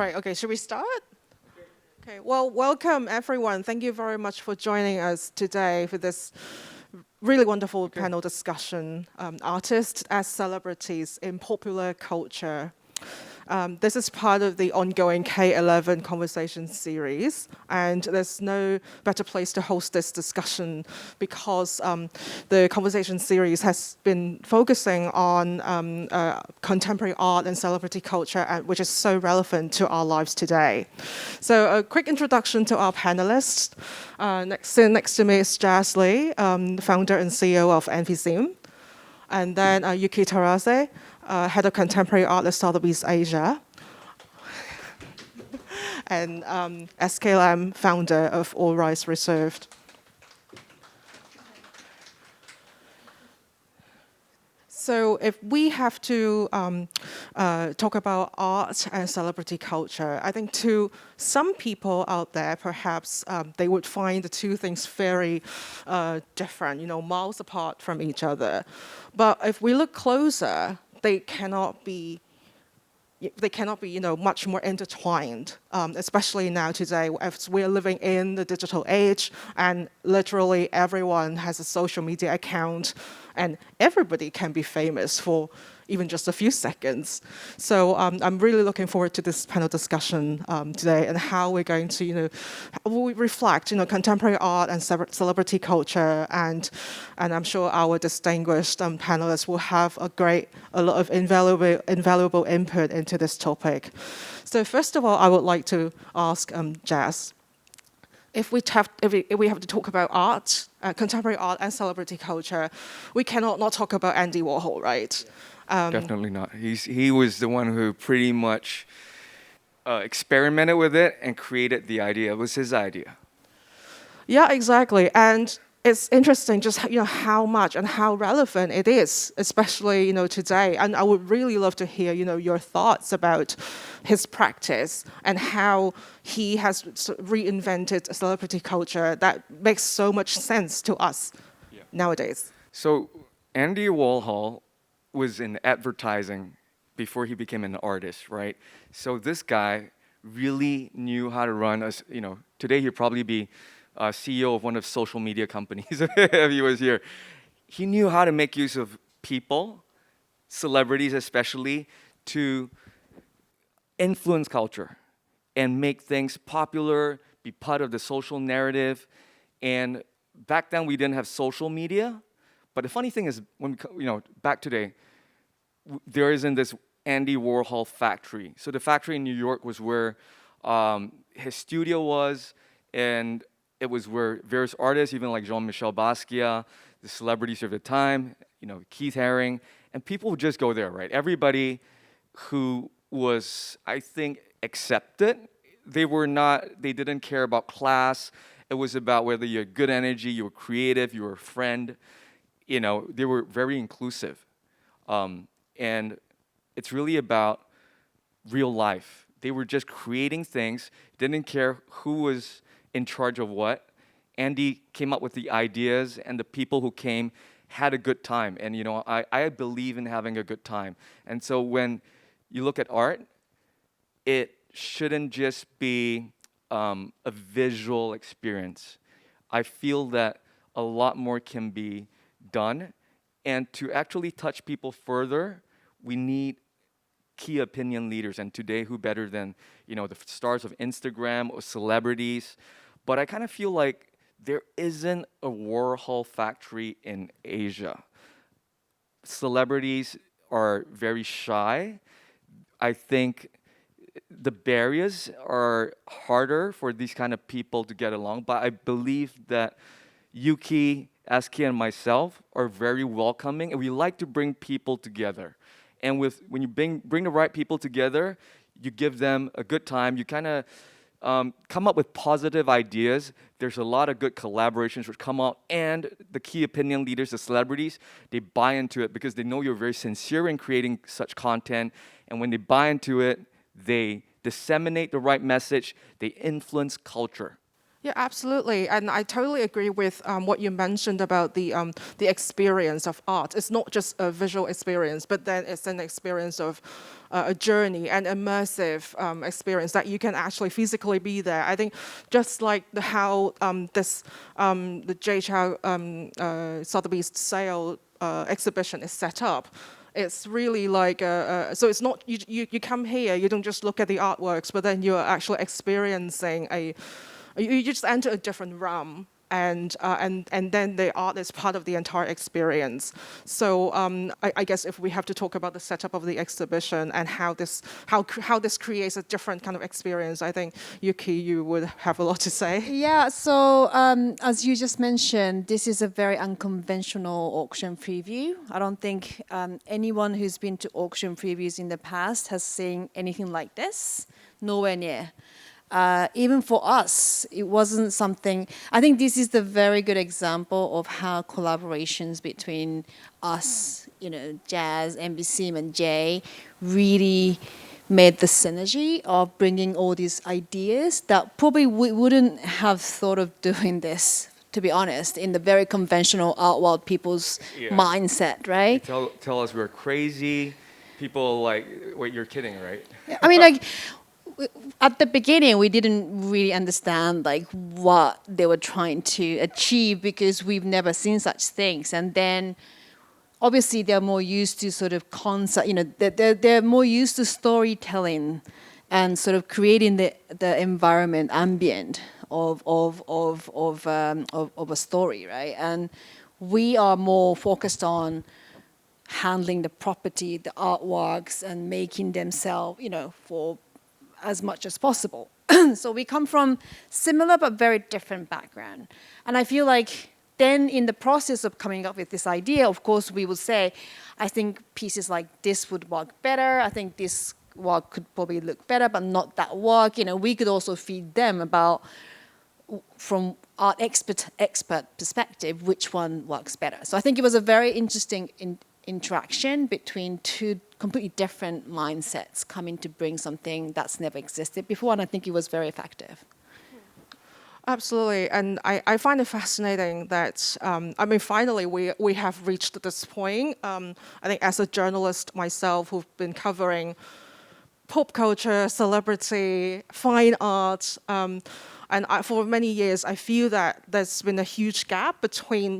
right, okay, should we start? Okay, well, welcome everyone. Thank you very much for joining us today for this really wonderful panel discussion, artists as celebrities in popular culture. This is part of the ongoing K11 Konversations series, and there's no better place to host this discussion because the conversation series has been focusing on contemporary art and celebrity culture, which is so relevant to our lives today. So a quick introduction to our panelists. Next to me is Jazz Li, founder and CEO of MUSEA, and then Yuki Terase, head of contemporary art at Sotheby Asia, and SK Lam, founder of All Rights Reserved. So if we have to talk about art and celebrity culture, I think to some people out there, perhaps they would find the two things very different, miles apart from each other. But if we look closer, they cannot be much more intertwined, especially now today, as we're living in the digital age, and literally everyone has a social media account, and everybody can be famous for even just a few seconds. So I'm really looking forward to this panel discussion today and how we're going to, we reflect, contemporary art and celebrity culture, and I'm sure our distinguished panelists will have a lot of invaluable input into this topic. So first of all, I would like to ask Jazz, if we have to talk about art, contemporary art and celebrity culture, we cannot not talk about Andy Warhol, right? Definitely not. He was the one who pretty much experimented with it and created the idea. It was his idea. Yeah, exactly. And it's interesting just how much and how relevant it is, especially today. And I would really love to hear your thoughts about his practice and how he has reinvented celebrity culture that makes so much sense to us nowadays. So Andy Warhol was in advertising before he became an artist, right? So this guy really knew how to run us. Today he'd probably be CEO of one of social media companies if he was here. He knew how to make use of people, celebrities especially, to influence culture and make things popular, be part of the social narrative. And back then we didn't have social media. But the funny thing is, when back today, there isn't this Andy Warhol factory. So the factory in New York was where his studio was, and it was where various artists, even like Jean-Michel Basquiat, the celebrities of the time, Keith Haring, and people would just go there, right? Everybody who was, I think, accepted. They didn't care about class. It was about whether you had good energy, you were creative, you were a friend. They were very inclusive. And it's really about real life. They were just creating things, didn't care who was in charge of what. Andy came up with the ideas, and the people who came had a good time. And I believe in having a good time. And so when you look at art, it shouldn't just be a visual experience. I feel that a lot more can be done. And to actually touch people further, we need key opinion leaders. And today, who better than the stars of Instagram or celebrities? But I kind of feel like there isn't a Warhol factory in Asia. Celebrities are very shy. I think the barriers are harder for these kind of people to get along. But I believe that Yuki, SK, and myself are very welcoming, and we like to bring people together. And when you bring the right people together, you give them a good time. You kind of come up with positive ideas. There's a lot of good collaborations which come out, and the key opinion leaders, the celebrities, they buy into it because they know you're very sincere in creating such content. And when they buy into it, they disseminate the right message. They influence culture. Yeah, absolutely, and I totally agree with what you mentioned about the experience of art. It's not just a visual experience, but then it's an experience of a journey, an immersive experience that you can actually physically be there. I think just like how the Jay Chou Sotheby's sale exhibition is set up. It's really like so it's not you come here, you don't just look at the artworks, but then you're actually experiencing you just enter a different realm, and then the art is part of the entire experience. So I guess if we have to talk about the setup of the exhibition and how this creates a different kind of experience, I think Yuki, you would have a lot to say. Yeah, so as you just mentioned, this is a very unconventional auction preview. I don't think anyone who's been to auction previews in the past has seen anything like this. Nowhere near. Even for us, it wasn't something. I think this is the very good example of how collaborations between us, Jazz, MBC, and Jay, really made the synergy of bringing all these ideas that probably we wouldn't have thought of doing this, to be honest, in the very conventional art world people's mindset, right? Tell us we're crazy. People like, wait, you're kidding, right? I mean, like, at the beginning, we didn't really understand like what they were trying to achieve because we've never seen such things. And then, obviously, they're more used to sort of concept. They're more used to storytelling and sort of creating the environment ambient of a story, right? And we are more focused on handling the property, the artworks, and making them sell, for as much as possible. So we come from similar but very different background. And I feel like then in the process of coming up with this idea, of course, we would say, I think pieces like this would work better. I think this work could probably look better, but not that work. We could also feed them about, from art expert perspective, which one works better. So I think it was a very interesting interaction between two completely different mindsets coming to bring something that's never existed before, and I think it was very effective. Absolutely, and I find it fascinating that, finally we have reached this point. I think as a journalist myself who've been covering pop culture, celebrity, fine art, and for many years, I feel that there's been a huge gap between,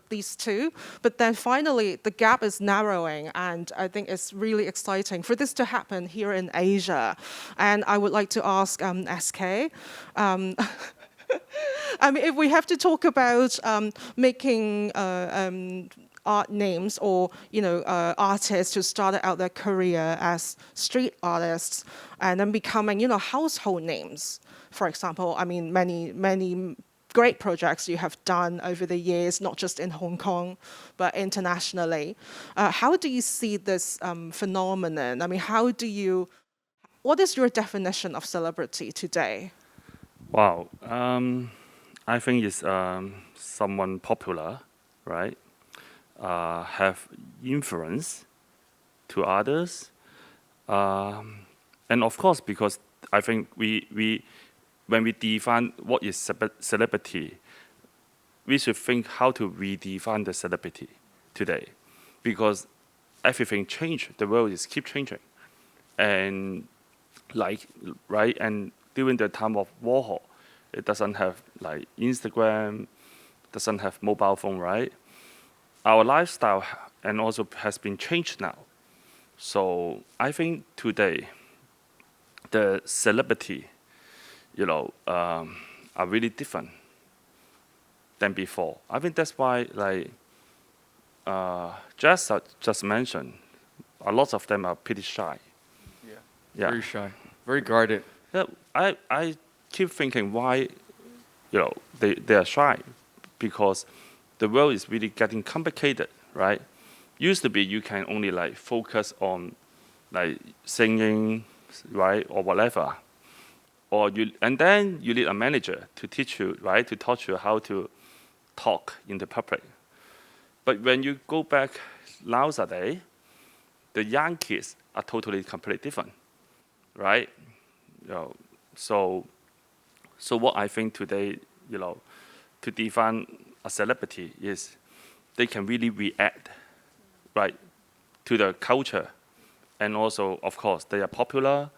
these two. But then finally, the gap is narrowing, and I think it's really exciting for this to happen here in Asia. And I would like to ask SK. If we have to talk about making art names or artists who started out their career as street artists and then becoming household names. For example, many great projects you have done over the years, not just in Hong Kong, but internationally. How do you see this phenomenon? What is your definition of celebrity today? Wow. I think it's someone popular, right? Have influence to others. And of course, because I think when we define what is celebrity, we should think how to redefine the celebrity today, because everything changed. The world is keep changing, and and during the time of Warhol, it doesn't have like Instagram, doesn't have mobile phone, right? Our lifestyle and also has been changed now. So I think today, the celebrity, are really different than before. I think that's why, just mentioned, a lot of them are pretty shy. Yeah. Very shy, very guarded. Yeah, I keep thinking why, they are shy, because the world is really getting complicated, right? Used to be you can only focus on singing, right, or whatever, and then you need a manager to teach you, right, to teach you how to talk in the public. But when you go back nowadays, the young kids are totally completely different, right? So So what I think today, to define a celebrity is they can really react, right, to the culture. And also, of course, they are popular,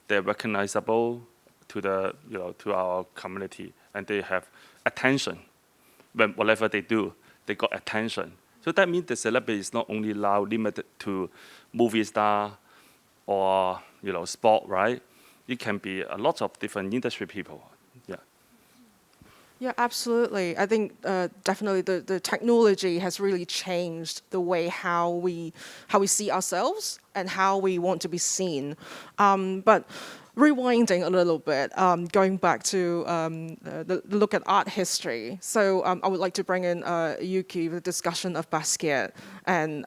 they're recognizable to to our community, and they have attention. When whatever they do, they got attention. So that means the celebrity is not only now limited to movie star or sport, right? It can be a lot of different industry people. Yeah. Yeah, absolutely. I think definitely the technology has really changed the way how we see ourselves and how we want to be seen. But rewinding a little bit, going back to the look at art history. So I would like to bring in Yuki, the discussion of Basquiat and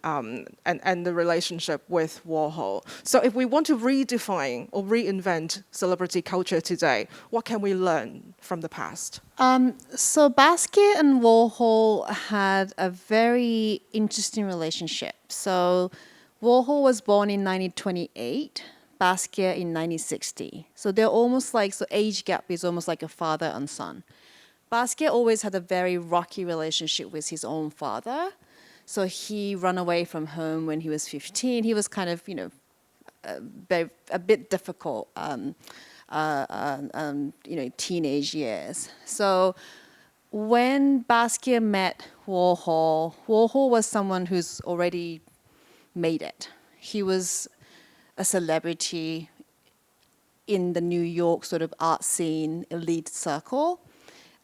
the relationship with Warhol. So if we want to redefine or reinvent celebrity culture today, what can we learn from the past? So Basquiat and Warhol had a very interesting relationship. So Warhol was born in 1928, Basquiat in 1960. So they're almost like, so age gap is almost like a father and son. Basquiat always had a very rocky relationship with his own father. So he ran away from home when he was 15. He was kind of, a bit difficult, teenage years. So when Basquiat met Warhol, Warhol was someone who's already made it. He was a celebrity in the New York sort of art scene elite circle.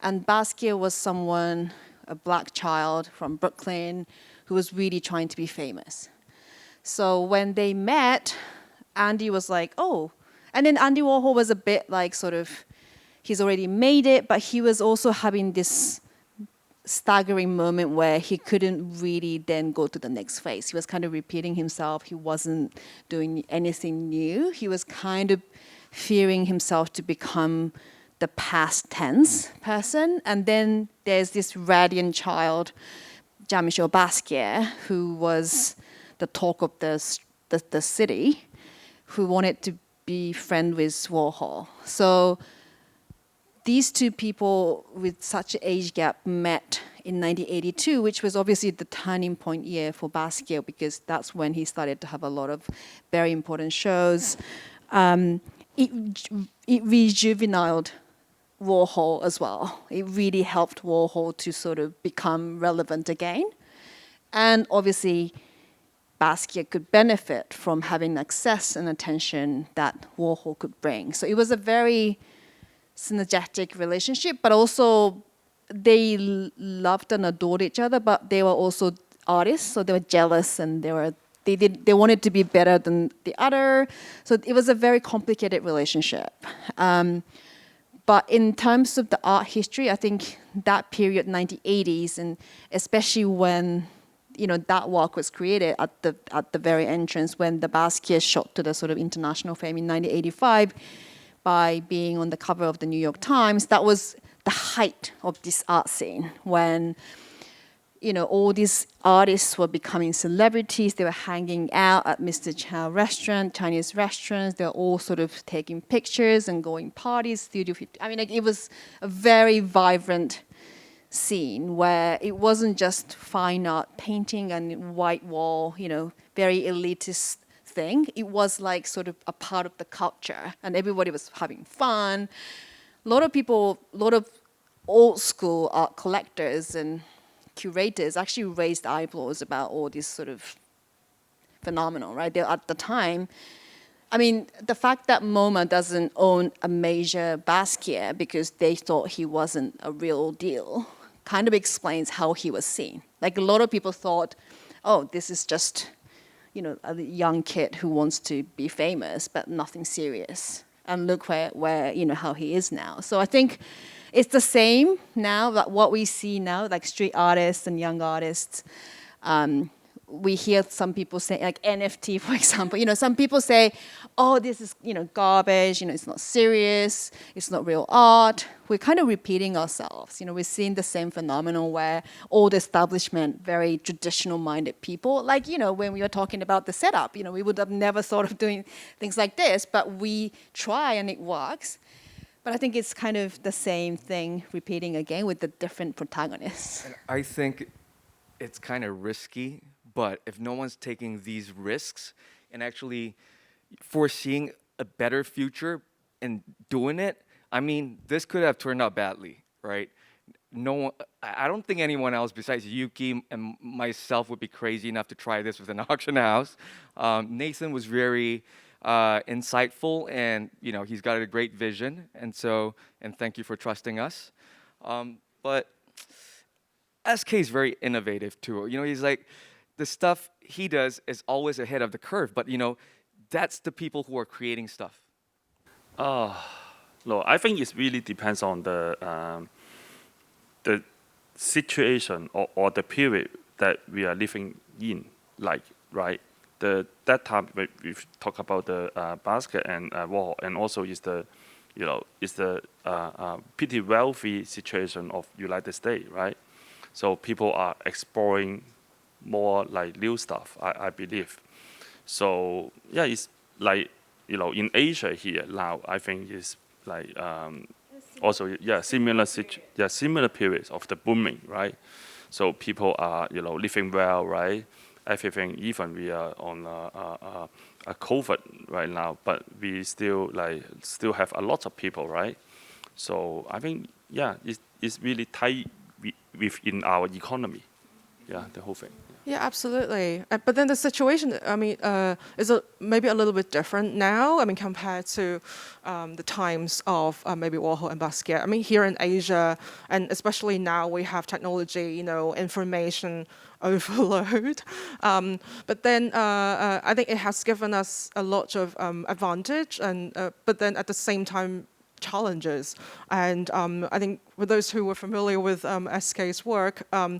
And Basquiat was someone, a black child from Brooklyn, who was really trying to be famous. So when they met, Andy was like, oh. And then Andy Warhol was a bit like sort of, he's already made it, but he was also having this staggering moment where he couldn't really then go to the next phase. He was kind of repeating himself. He wasn't doing anything new. He was kind of fearing himself to become the past tense person. And then there's this radiant child, Jean-Michel Basquiat, who was the talk of the city, who wanted to be friend with Warhol. So these two people with such an age gap met in 1982, which was obviously the turning point year for Basquiat because that's when he started to have a lot of very important shows. It rejuvenated Warhol as well. It really helped Warhol to sort of become relevant again. And obviously, Basquiat could benefit from having access and attention that Warhol could bring. So it was a very synergetic relationship, but also they loved and adored each other, but they were also artists, so they were jealous and they wanted to be better than the other. So it was a very complicated relationship. But in terms of the art history, I think that period, 1980s, and especially when that walk was created at the very entrance when the Basquiat shot to the sort of international fame in 1985 by being on the cover of the New York Times. That was the height of this art scene when all these artists were becoming celebrities. They were hanging out at Mr. Chow restaurant, Chinese restaurants. They were all sort of taking pictures and going parties, Studio 50. I mean, it was a very vibrant scene where it wasn't just fine art painting and white wall, very elitist thing. It was like sort of a part of the culture and everybody was having fun. A lot of old school art collectors and curators actually raised eyebrows about all this sort of phenomenon, right? At the time, I mean, the fact that MoMA doesn't own a major Basquiat because they thought he wasn't a real deal kind of explains how he was seen. Like a lot of people thought, oh, this is just, a young kid who wants to be famous, but nothing serious. And look where how he is now. So I think it's the same now, that what we see now, like street artists and young artists. We hear some people say, like NFT, for example, some people say, oh, this is, garbage, it's not serious, it's not real art. We're kind of repeating ourselves. We're seeing the same phenomenon where old establishment, very traditional-minded people, like, when we were talking about the setup, we would have never thought of doing things like this, but we try and it works. But I think it's kind of the same thing repeating again with the different protagonists. And I think it's kind of risky, but if no one's taking these risks and actually foreseeing a better future and doing it, I mean, this could have turned out badly, right? No one, I don't think anyone else besides Yuki and myself would be crazy enough to try this with an auction house. Nathan was very insightful, and he's got a great vision, and thank you for trusting us. But SK is very innovative too. He's like, the stuff he does is always ahead of the curve, but that's the people who are creating stuff. No, I think it really depends on the situation or the period that we are living in. Like, right, that time we talk about the basket and Warhol, and also is the pretty wealthy situation of United States, right? So people are exploring more like new stuff, I believe. So yeah, it's like in Asia here now, I think it's like also similar periods of the booming, right? So people are living well, right? Everything, even we are on a COVID right now, but we still have a lot of people, right? So I think it's really tight within our economy, the whole thing. Yeah, absolutely. But then the situation, I mean, is maybe a little bit different now. I mean, compared to the times of maybe Warhol and Basquiat. I mean, here in Asia, and especially now, we have technology, information overload. But then I think it has given us a lot of advantage, but then at the same time, challenges. And I think for those who were familiar with SK's work, I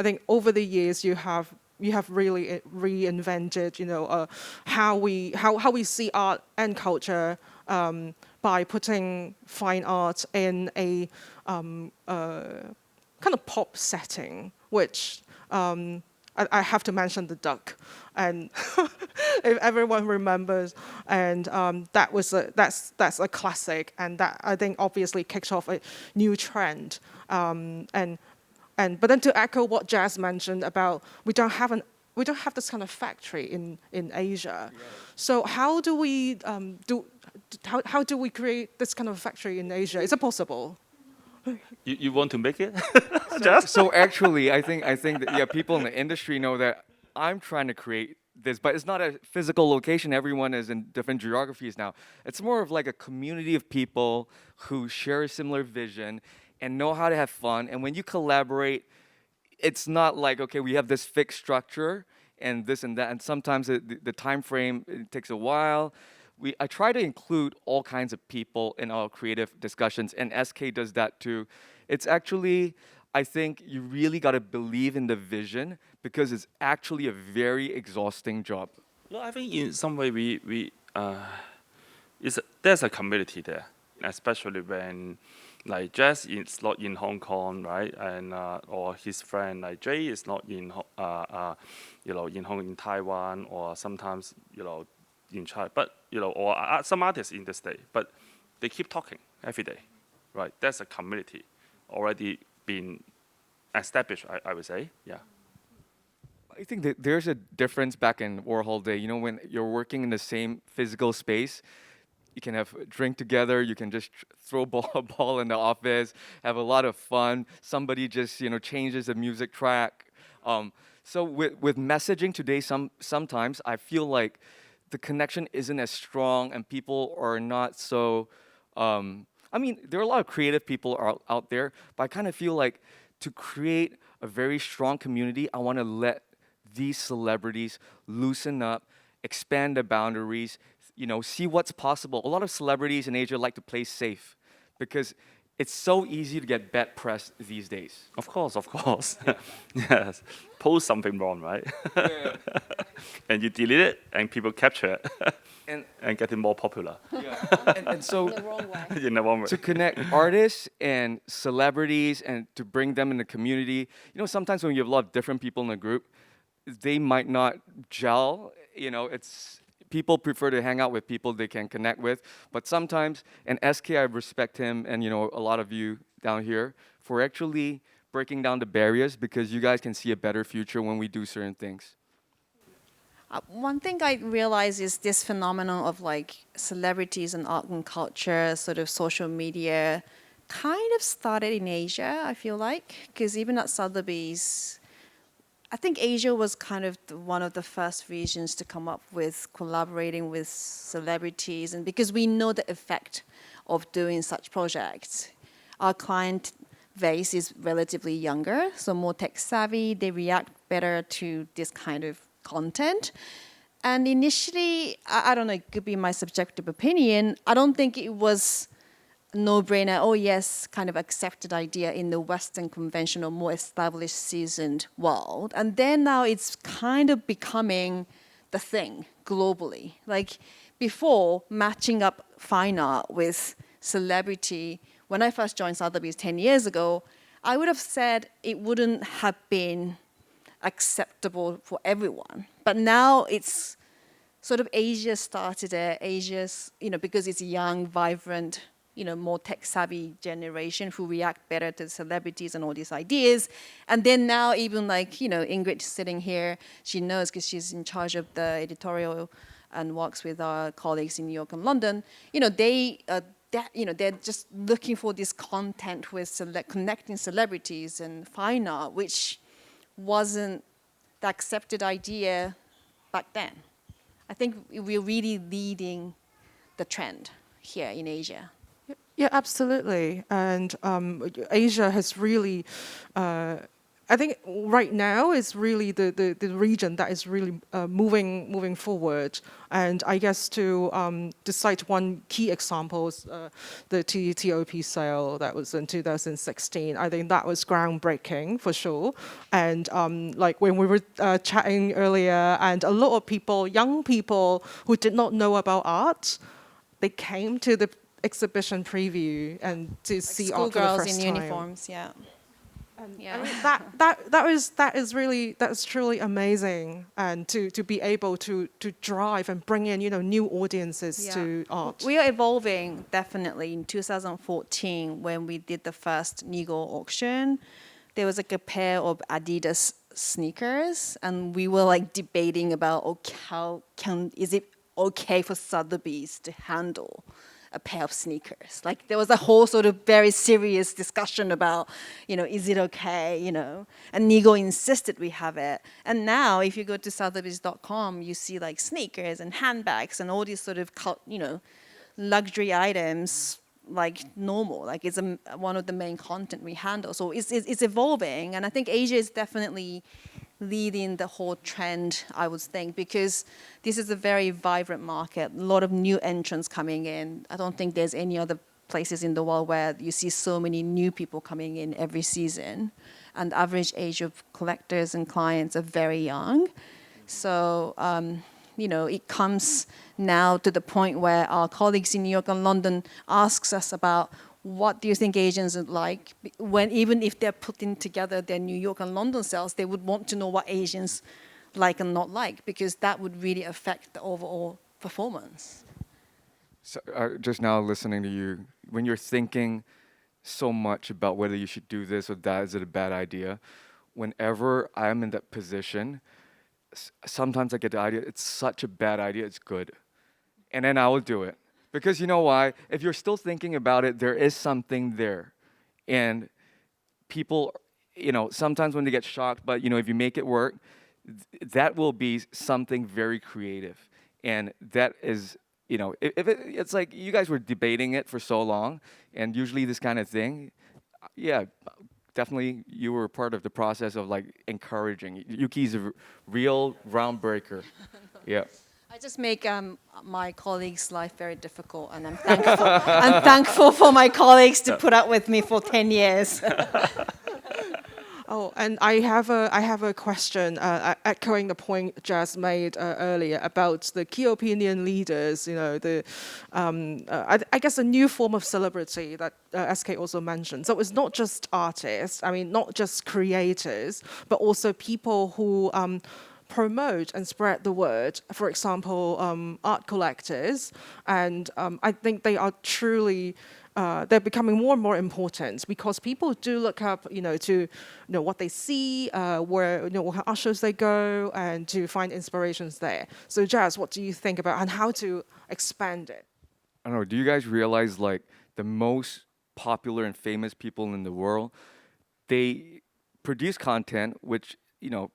think over the years you have really reinvented, how we see art and culture by putting fine art in a kind of pop setting, which I have to mention the duck, and if everyone remembers, and that's a classic, and that I think obviously kicked off a new trend, but then to echo what Jazz mentioned about we don't have this kind of factory in Asia, so how do we create this kind of factory in Asia? Is it possible? You want to make it? So actually, I think that people in the industry know that I'm trying to create this, but it's not a physical location. Everyone is in different geographies now. It's more of like a community of people who share a similar vision and know how to have fun. And when you collaborate, it's not like, okay, we have this fixed structure and this and that. And sometimes the time frame, it takes a while. I try to include all kinds of people in our creative discussions, and SK does that too. It's actually, I think you really got to believe in the vision, because it's actually a very exhausting job. No, I think in some way there's a community there, especially when like Jazz is not in Hong Kong, right? And or his friend like Jay is not in in Taiwan, or sometimes in China, but or some artists in the state, but they keep talking every day, right? That's a community already been established, I would say, yeah. I think that there's a difference back in Warhol day. When you're working in the same physical space, you can have a drink together. You can just throw a ball in the office, have a lot of fun. Somebody just changes the music track. So with messaging today, sometimes I feel like the connection isn't as strong, and people are not so. I mean, there are a lot of creative people out there, but I kind of feel like to create a very strong community, I want to let these celebrities loosen up, expand the boundaries, see what's possible. A lot of celebrities in Asia like to play safe, because it's so easy to get bad press these days. Of course. Yes. Post something wrong, right? Yeah. And you delete it, and people capture it, and get it more popular. Yeah. And so In the wrong way. In the wrong way. to connect artists and celebrities and to bring them in the community, sometimes when you have a lot of different people in a group, they might not gel. people prefer to hang out with people they can connect with. But sometimes, and SK, I respect him, and a lot of you down here for actually breaking down the barriers, because you guys can see a better future when we do certain things. One thing I realize is this phenomenon of like celebrities and art and culture, sort of social media, kind of started in Asia, I feel like, because even at Sotheby's, I think Asia was kind of one of the first regions to come up with collaborating with celebrities, and because we know the effect of doing such projects. Our client base is relatively younger, so more tech savvy, they react better to this kind of content. And initially, I don't know, it could be my subjective opinion, I don't think it was a no-brainer, oh yes, kind of accepted idea in the Western conventional, more established, seasoned world. And then now it's kind of becoming the thing globally. Like before, matching up fine art with celebrity, when I first joined Sotheby's 10 years ago, I would have said it wouldn't have been acceptable for everyone. But now it's sort of Asia started it. Asia's, because it's a young, vibrant, more tech-savvy generation who react better to celebrities and all these ideas. And then now even like, Ingrid sitting here, she knows because she's in charge of the editorial and works with our colleagues in New York and London. They're just looking for this content with connecting celebrities and fine art, which wasn't the accepted idea back then. I think we're really leading the trend here in Asia. Yeah, absolutely. And Asia has really, I think right now is really the region that is really moving forward. And I guess to cite one key example is the TOP sale that was in 2016. I think that was groundbreaking for sure. And like when we were chatting earlier, and a lot of people, young people who did not know about art, they came to the exhibition preview and to Like see art for the schoolgirls first in time. uniforms, yeah. I mean, that is truly amazing, and to be able to drive and bring in new audiences to art. We are evolving definitely. In 2014, when we did the first Nigo auction, there was like a pair of Adidas sneakers, and we were like debating about is it okay for Sotheby's to handle a pair of sneakers. Like there was a whole sort of very serious discussion about, is it okay, and Nigo insisted we have it. And now if you go to sotheby's.com, you see like sneakers and handbags and all these sort of, luxury items like normal, like it's one of the main content we handle. So it's evolving, and I think Asia is definitely leading the whole trend, I would think, because this is a very vibrant market, a lot of new entrants coming in. I don't think there's any other places in the world where you see so many new people coming in every season. And the average age of collectors and clients are very young. So, it comes now to the point where our colleagues in New York and London asks us about what do you think Asians are like? When even if they're putting together their New York and London sales, they would want to know what Asians like and not like, because that would really affect the overall performance. So, just now listening to you, when you're thinking so much about whether you should do this or that, is it a bad idea? Whenever I'm in that position, sometimes I get the idea, it's such a bad idea, it's good. And then I will do it. Because you know why? If you're still thinking about it, there is something there. And people, sometimes when they get shocked, but if you make it work, that will be something very creative. And that is, it's like you guys were debating it for so long, and usually this kind of thing, yeah, definitely you were part of the process of like encouraging. Yuki's a real groundbreaker. Yeah. I just make my colleagues' life very difficult, and I'm thankful. I'm thankful for my colleagues to put up with me for 10 years. Oh, and I have a question echoing the point Jazz made earlier about the key opinion leaders. I guess a new form of celebrity that SK also mentioned. So it's not just artists. I mean, not just creators, but also people who promote and spread the word. For example, art collectors, and I think they are truly. They're becoming more and more important because people do look up, to what they see, where what ushers they go, and to find inspirations there. So, Jazz, what do you think about and how to expand it? I don't know. Do you guys realize like the most popular and famous people in the world, they produce content which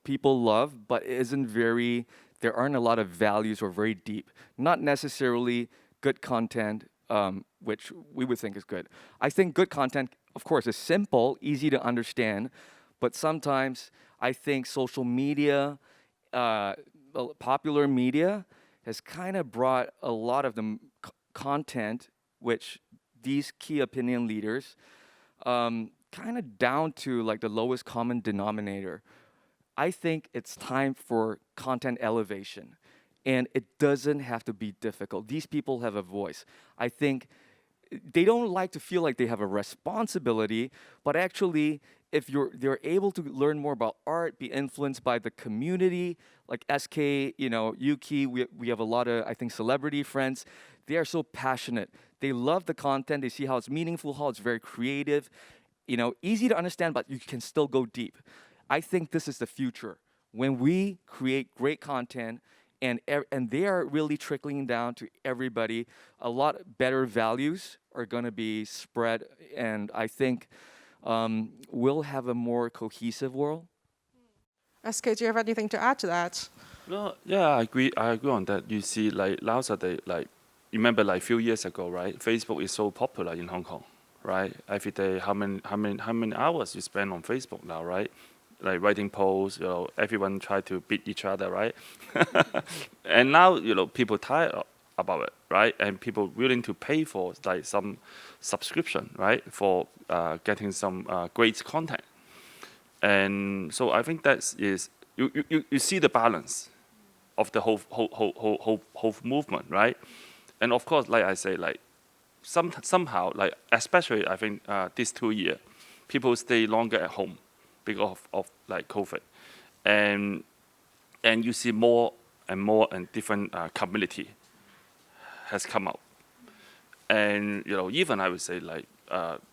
people love, but isn't very. There aren't a lot of values or very deep. Not necessarily good content, which we would think is good. I think good content, of course, is simple, easy to understand, but sometimes I think social media, popular media, has kind of brought a lot of the content which these key opinion leaders kind of down to like the lowest common denominator. I think it's time for content elevation. And it doesn't have to be difficult. These people have a voice. I think they don't like to feel like they have a responsibility, but actually, if they're able to learn more about art, be influenced by the community, like SK, Yuki, we have a lot of, I think, celebrity friends. They are so passionate. They love the content. They see how it's meaningful, how it's very creative, easy to understand, but you can still go deep. I think this is the future. When we create great content, and they are really trickling down to everybody. A lot better values are going to be spread, and I think we'll have a more cohesive world. SK, do you have anything to add to that? No, yeah, I agree. I agree on that. You see, like nowadays, like remember, like few years ago, right? Facebook is so popular in Hong Kong, right? Every day, how many hours you spend on Facebook now, right? Like writing posts, everyone try to beat each other, right? And now, people tired about it, right? And people willing to pay for like some subscription, right, for getting some great content. And so I think that is you see the balance of the whole movement, right? And of course, like I say, like somehow, like especially I think this 2 years, people stay longer at home because of like COVID, and you see more and different community has come out, and even I would say like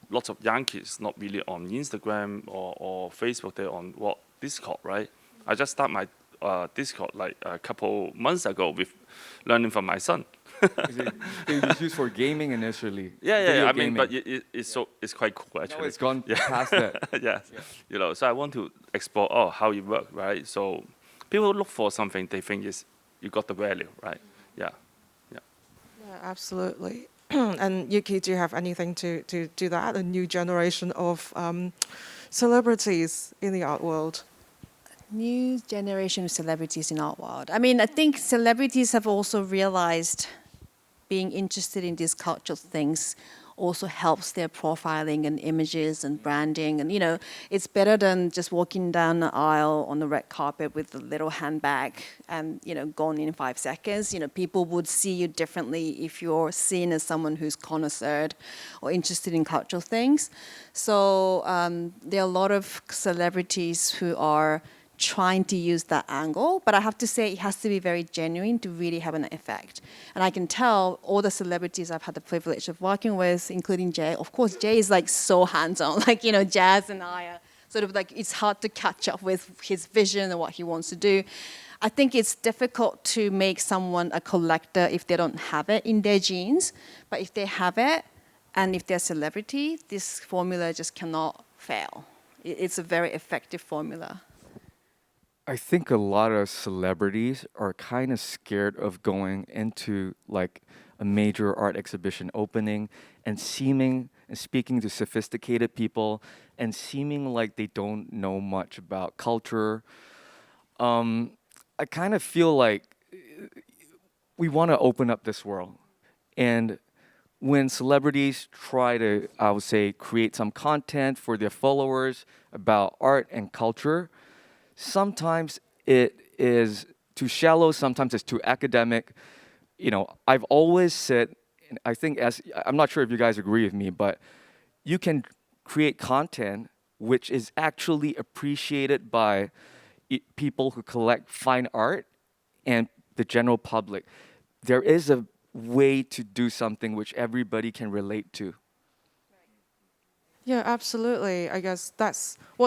lots of young kids not really on Instagram or Facebook, they're on Discord, right? I just start my Discord like a couple months ago with learning from my son. It was used for gaming initially. Yeah. I mean, gaming. but it's quite cool actually. No, it's gone past that. Yeah. So I want to explore how it works, right? So people look for something they think you got the value, right? Yeah. Yeah, absolutely. And Yuki, do you have anything to do that? A new generation of celebrities in the art world. New generation of celebrities in art world. I mean, I think celebrities have also realized being interested in these cultural things also helps their profiling and images and branding. And, it's better than just walking down the aisle on the red carpet with a little handbag and, gone in 5 seconds. People would see you differently if you're seen as someone who's connoisseur or interested in cultural things. So there are a lot of celebrities who are trying to use that angle, but I have to say it has to be very genuine to really have an effect. And I can tell all the celebrities I've had the privilege of working with, including Jay. Of course, Jay is like so hands-on, like, Jazz and I are sort of like, it's hard to catch up with his vision and what he wants to do. I think it's difficult to make someone a collector if they don't have it in their genes, but if they have it, and if they're a celebrity, this formula just cannot fail. It's a very effective formula. I think a lot of celebrities are kind of scared of going into like a major art exhibition opening and speaking to sophisticated people and seeming like they don't know much about culture. I kind of feel like we want to open up this world. And when celebrities try to, I would say, create some content for their followers about art and culture, sometimes it is too shallow, sometimes it's too academic. I've always said, and I think I'm not sure if you guys agree with me, but you can create content which is actually appreciated by, people who collect fine art and the general public. There is a way to do something which everybody can relate to. Yeah, absolutely. I guess that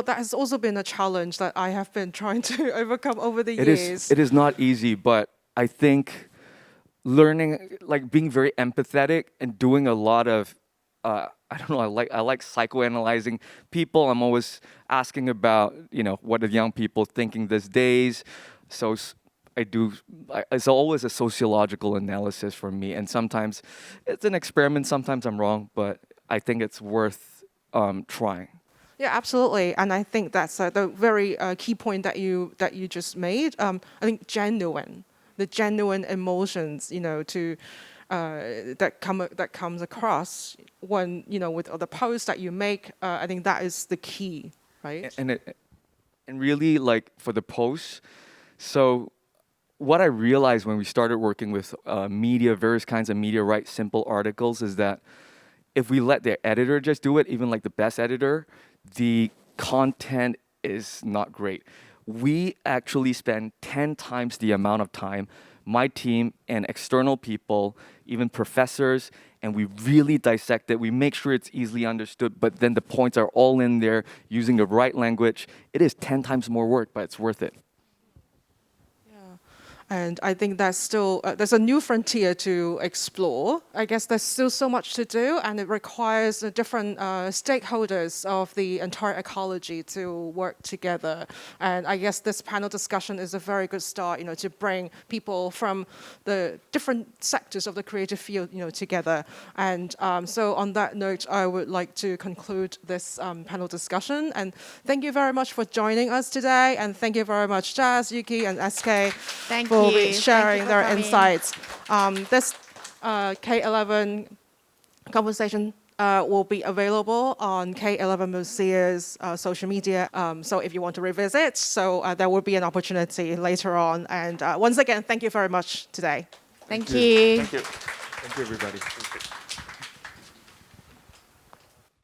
has also been a challenge that I have been trying to overcome over the years. It is not easy, but I think learning, like being very empathetic and doing a lot of, I don't know, I like psychoanalyzing people. I'm always asking about, what are young people thinking these days. So it's always a sociological analysis for me. And sometimes it's an experiment, sometimes I'm wrong, but I think it's worth trying. Yeah, absolutely, and I think that's the very key point that you just made. I think the genuine emotions, that comes across when with the posts that you make. I think that is the key, right? And really, like, for the posts. So what I realized when we started working with media, various kinds of media, write simple articles, is that if we let the editor just do it, even like the best editor, the content is not great. We actually spend 10 times the amount of time, my team and external people, even professors, and we really dissect it. We make sure it's easily understood, but then the points are all in there using the right language. It is 10 times more work, but it's worth it. And I think that's still, there's a new frontier to explore. I guess there's still so much to do, and it requires different stakeholders of the entire ecology to work together. And I guess this panel discussion is a very good start, to bring people from the different sectors of the creative field, together. And so on that note, I would like to conclude this panel discussion. And thank you very much for joining us today. And thank you very much, Jazz, Yuki, and SK. Thank for you. sharing their coming. insights. This K11 conversation will be available on K11 MUSEA's social media. So if you want to revisit, there will be an opportunity later on. And once again, thank you very much today. Thank you. Thank you, everybody.